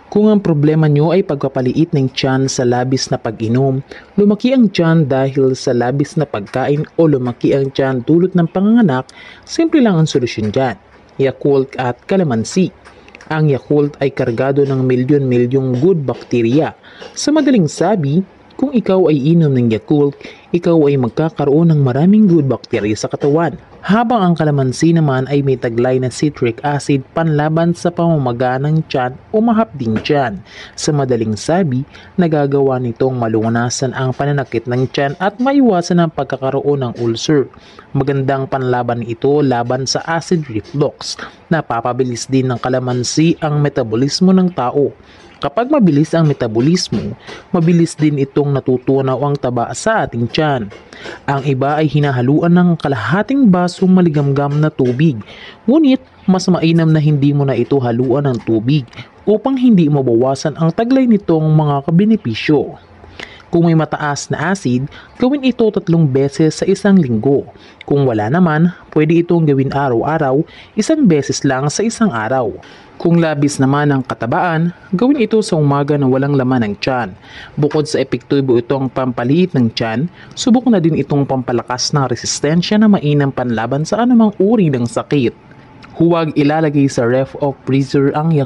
Kung ang problema nyo ay pagpapaliit ng tiyan sa labis na pag-inom, lumaki ang tiyan dahil sa labis na pagkain o lumaki ang tiyan dulot ng panganganak, simple lang ang solusyon dyan. Yakult at Calamansi. Ang Yakult ay kargado ng milyon-milyong good bacteria. Sa madaling sabi, kung ikaw ay inom ng Yakult, ikaw ay magkakaroon ng maraming good bacteria sa katawan. Habang ang Calamansi naman ay may taglay na citric acid panlaban sa pamamaga ng tiyan o mahapding tiyan. Sa madaling sabi, nagagawa nitong malunasan ang pananakit ng tiyan at maiwasan ang pagkakaroon ng ulcer. Magandang panlaban ito laban sa acid reflux. Napapabilis din ng Calamansi ang metabolismo ng tao. Kapag mabilis ang metabolismo, mabilis din itong natutunaw ang taba sa ating tiyan. Ang iba ay hinahaluan ng kalahating basong maligamgam na tubig. Ngunit, mas mainam na hindi mo na ito haluan ng tubig upang hindi mabawasan ang taglay nitong mga kabenepisyo. Kung may mataas na acid, gawin ito 3 beses sa isang linggo. Kung wala naman, pwede itong gawin araw-araw, 1 beses lang sa isang araw. Kung labis naman ang katabaan, gawin ito sa umaga na walang laman ng tiyan. Bukod sa epektibo itong pampaliit ng tiyan, subok na din itong pampalakas ng resistensya na mainam panlaban sa anumang uri ng sakit. Huwag ilalagay sa ref o freezer ang Yakult.